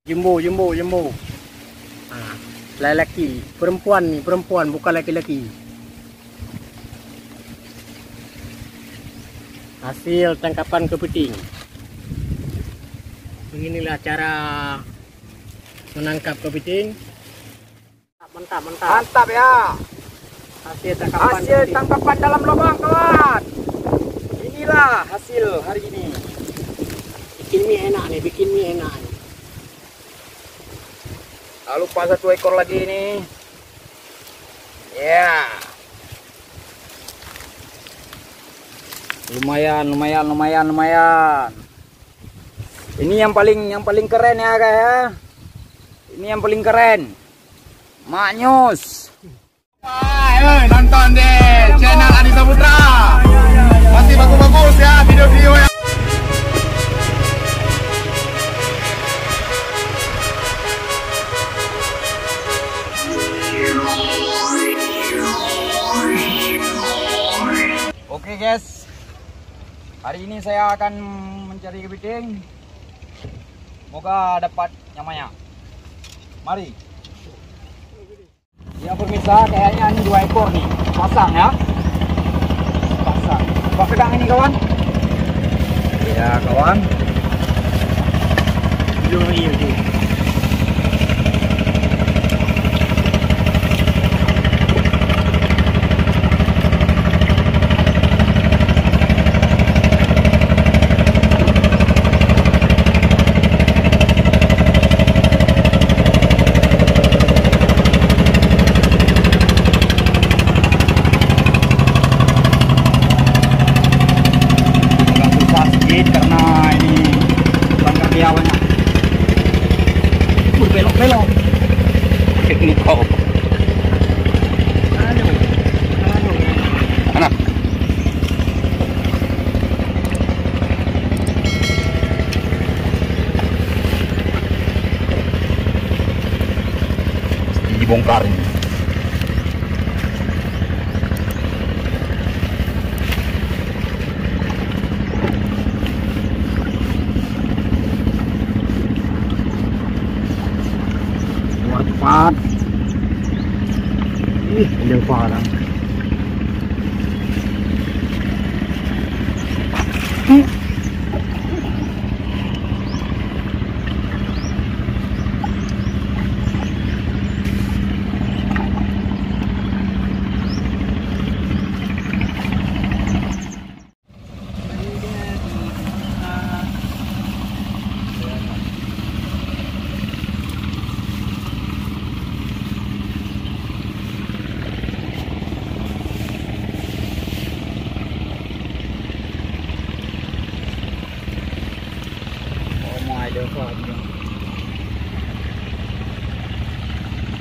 Jumbo. Lelaki, perempuan bukan laki-laki. Hasil tangkapan kepiting. Beginilah cara menangkap kepiting. Mantap ya. Hasil tangkapan dalam lubang, kawan. Inilah hasil hari ini. Bikin mie enak nih. Tak lupa 1 ekor lagi nih. Ya. Lumayan. Ini yang paling keren ya, guys ya. Ini yang paling keren. Maknyus. Nonton deh channel Adi Saputra. Masih bagus-bagus ya video-video ya. Oke guys, hari ini saya akan mencari kepiting. Semoga dapat yang banyak. Mari. Ya pemirsa, kayaknya ini 2 ekor nih, pasang ya. Pasang. Coba pegang ini kawan. Ya kawan. Iya. Karena ini bangka biawanya belok ini kau mana dibongkar ini. Cepat. Yang parah.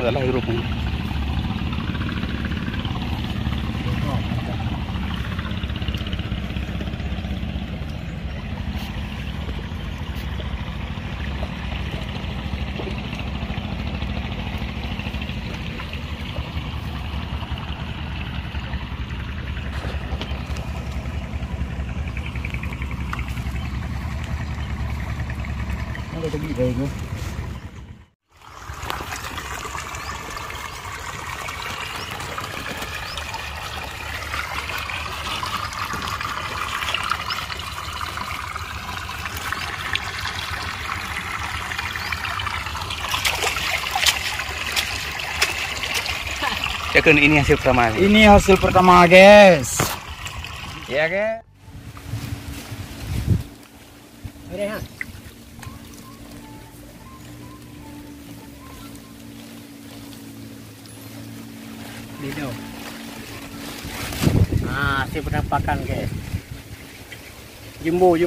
Adalah grupnya. Ada lagi guys. Ini hasil pertama. Ini hasil pertama, guys. Ya, guys. Rehat. Video. Nah, hasil penampakan, guys. Jumbo.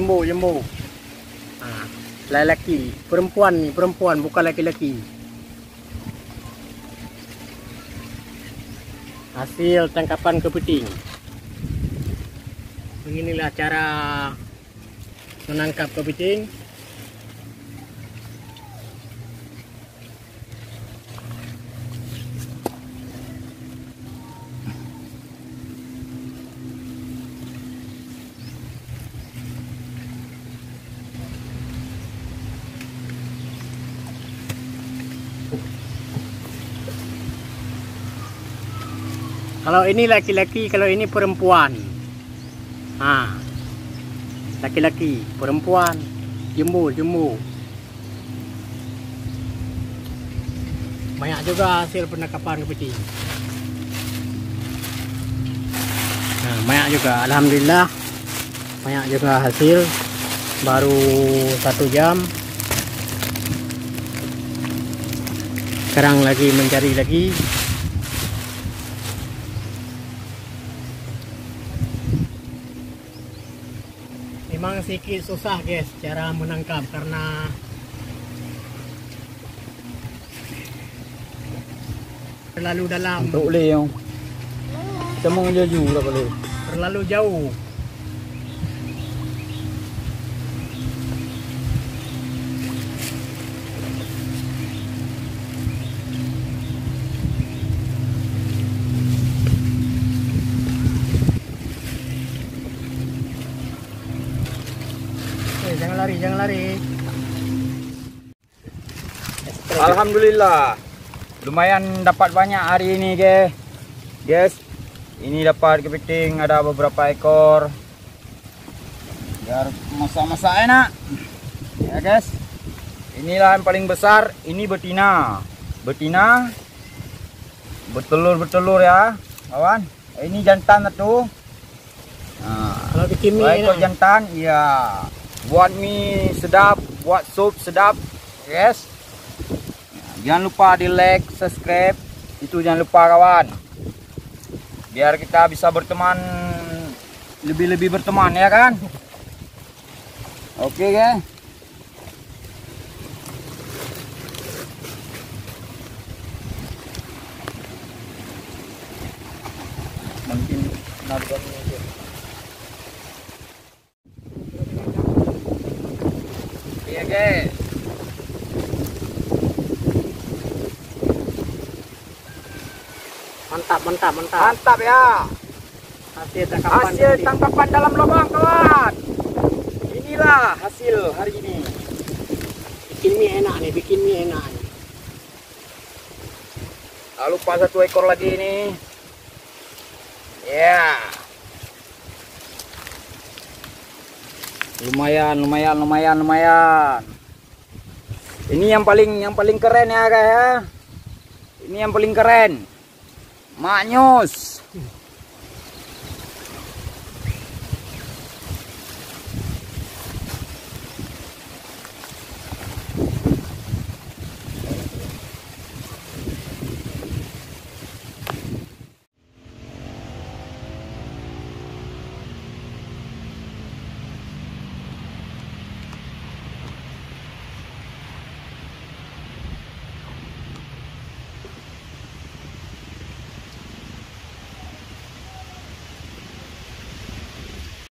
Lelaki, perempuan bukan laki-laki. Hasil tangkapan kepiting. Beginilah cara menangkap kepiting. Kalau ini laki-laki, kalau ini perempuan. Nah, laki-laki, perempuan, jemur. Banyak juga hasil penangkapan kepiting. Nah, banyak juga, alhamdulillah. Banyak juga hasil. Baru 1 jam. Sekarang lagi mencari lagi. Memang sedikit susah guys cara menangkap karena terlalu dalam. Tak boleh yang. Kita mau jauh lah boleh. Terlalu jauh. Jangan lari. Alhamdulillah. Lumayan dapat banyak hari ini guys. Ini dapat kepiting ada beberapa ekor. Biar masak-masak enak. Ya guys. Inilah yang paling besar, ini betina. Betina bertelur ya, kawan. Ini jantan tuh. Nah, kalau bikin mie ekor jantan, ya. Buat mie sedap, buat sup sedap, guys. Jangan lupa di like, subscribe, itu jangan lupa kawan. Biar kita bisa berteman, lebih berteman ya kan. Oke guys. Mungkin nontonnya aja. Iya guys. Mantap ya. Hasil tangkapan dalam lubang kawan. Inilah hasil hari ini. Bikin mie enak nih. Tak lupa 1 ekor lagi nih. Ya. Lumayan. Ini yang paling keren ya guys ya. Ini yang paling keren. Maknyus.